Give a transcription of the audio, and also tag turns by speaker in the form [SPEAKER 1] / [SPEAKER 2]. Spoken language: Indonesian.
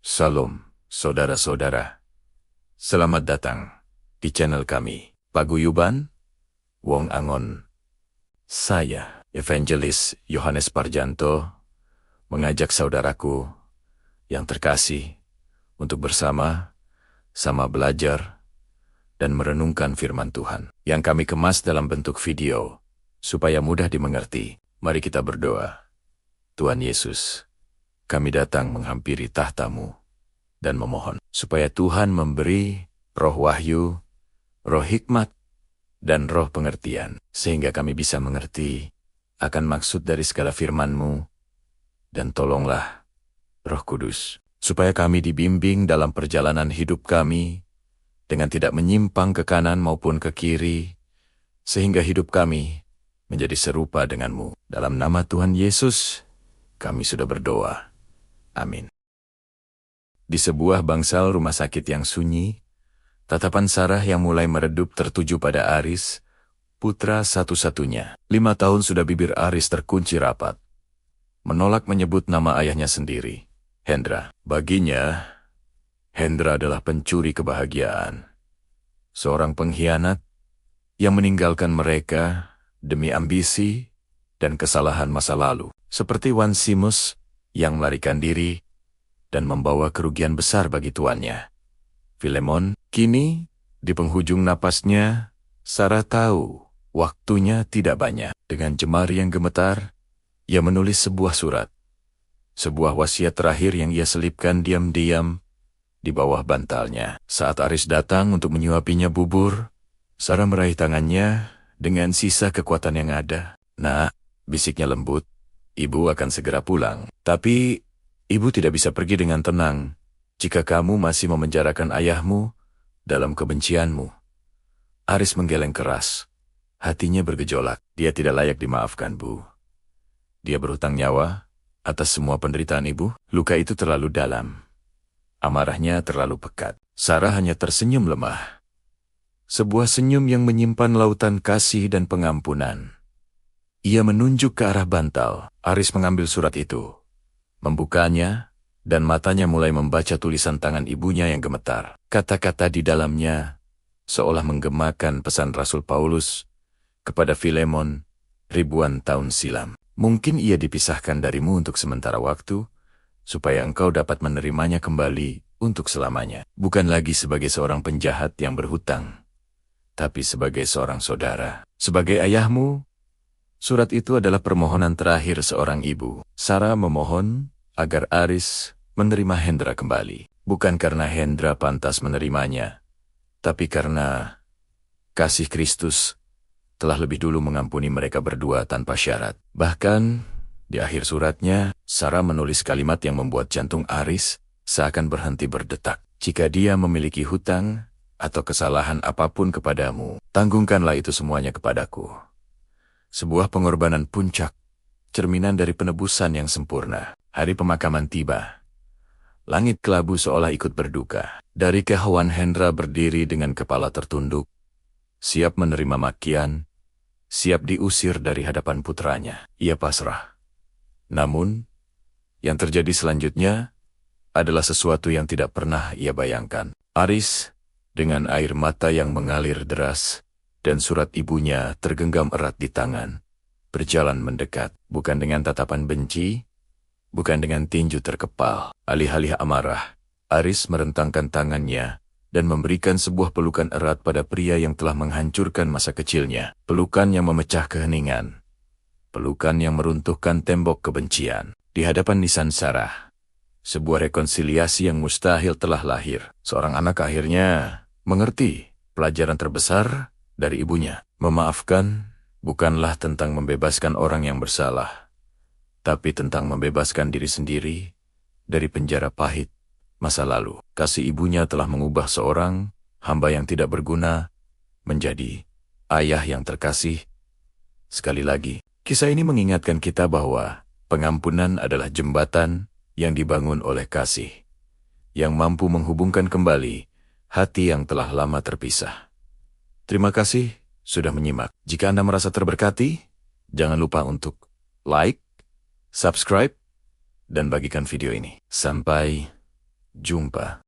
[SPEAKER 1] Salam, saudara-saudara. Selamat datang di channel kami, Paguyuban Wong Angon. Saya, Evangelis Yohanes Parjanto, mengajak saudaraku yang terkasih untuk bersama-sama belajar dan merenungkan firman Tuhan yang kami kemas dalam bentuk video supaya mudah dimengerti. Mari kita berdoa. Tuhan Yesus, kami datang menghampiri tahta-Mu dan memohon supaya Tuhan memberi roh wahyu, roh hikmat, dan roh pengertian, sehingga kami bisa mengerti akan maksud dari segala firman-Mu, dan tolonglah Roh Kudus, supaya kami dibimbing dalam perjalanan hidup kami, dengan tidak menyimpang ke kanan maupun ke kiri, sehingga hidup kami menjadi serupa dengan-Mu. Dalam nama Tuhan Yesus, kami sudah berdoa. Amin. Di sebuah bangsal rumah sakit yang sunyi, tatapan Sarah yang mulai meredup tertuju pada Aris, putra satu-satunya. 5 tahun sudah bibir Aris terkunci rapat. Menolak menyebut nama ayahnya sendiri, Hendra. Baginya, Hendra adalah pencuri kebahagiaan. Seorang pengkhianat yang meninggalkan mereka demi ambisi dan kesalahan masa lalu. Seperti Onesimus yang melarikan diri dan membawa kerugian besar bagi tuannya. Filemon, kini di penghujung napasnya, Sarah tahu waktunya tidak banyak. Dengan jemari yang gemetar, ia menulis sebuah surat. Sebuah wasiat terakhir yang ia selipkan diam-diam di bawah bantalnya. Saat Aris datang untuk menyuapinya bubur, Sarah meraih tangannya dengan sisa kekuatan yang ada. "Nak," bisiknya lembut, "ibu akan segera pulang. Tapi ibu tidak bisa pergi dengan tenang jika kamu masih memenjarakan ayahmu dalam kebencianmu." Aris menggeleng keras. Hatinya bergejolak. Dia tidak layak dimaafkan, Bu. Dia berhutang nyawa atas semua penderitaan ibu. Luka itu terlalu dalam. Amarahnya terlalu pekat. Sarah hanya tersenyum lemah. Sebuah senyum yang menyimpan lautan kasih dan pengampunan. Ia menunjuk ke arah bantal. Aris mengambil surat itu, membukanya, dan matanya mulai membaca tulisan tangan ibunya yang gemetar. Kata-kata di dalamnya seolah menggemakan pesan Rasul Paulus kepada Filemon ribuan tahun silam. "Mungkin ia dipisahkan darimu untuk sementara waktu, supaya engkau dapat menerimanya kembali untuk selamanya. Bukan lagi sebagai seorang penjahat yang berhutang, tapi sebagai seorang saudara. Sebagai ayahmu." Surat itu adalah permohonan terakhir seorang ibu. Sarah memohon agar Aris menerima Hendra kembali. Bukan karena Hendra pantas menerimanya, tapi karena kasih Kristus telah lebih dulu mengampuni mereka berdua tanpa syarat. Bahkan, di akhir suratnya, Sarah menulis kalimat yang membuat jantung Aris seakan berhenti berdetak. "Jika dia memiliki hutang atau kesalahan apapun kepadamu, tanggungkanlah itu semuanya kepadaku." Sebuah pengorbanan puncak, cerminan dari penebusan yang sempurna. Hari pemakaman tiba. Langit kelabu seolah ikut berduka. Dari kehauan Hendra berdiri dengan kepala tertunduk, siap menerima makian, siap diusir dari hadapan putranya. Ia pasrah. Namun, yang terjadi selanjutnya adalah sesuatu yang tidak pernah ia bayangkan. Aris, dengan air mata yang mengalir deras, dan surat ibunya tergenggam erat di tangan, berjalan mendekat, bukan dengan tatapan benci, bukan dengan tinju terkepal. Alih-alih amarah, Aris merentangkan tangannya dan memberikan sebuah pelukan erat pada pria yang telah menghancurkan masa kecilnya. Pelukan yang memecah keheningan. Pelukan yang meruntuhkan tembok kebencian. Di hadapan lisan Sarah, sebuah rekonsiliasi yang mustahil telah lahir. Seorang anak akhirnya mengerti pelajaran terbesar dari ibunya. Memaafkan bukanlah tentang membebaskan orang yang bersalah, tapi tentang membebaskan diri sendiri dari penjara pahit masa lalu. Kasih ibunya telah mengubah seorang hamba yang tidak berguna menjadi ayah yang terkasih. Sekali lagi, kisah ini mengingatkan kita bahwa pengampunan adalah jembatan yang dibangun oleh kasih, yang mampu menghubungkan kembali hati yang telah lama terpisah. Terima kasih sudah menyimak. Jika Anda merasa terberkati, jangan lupa untuk like, subscribe, dan bagikan video ini. Sampai Jumpa.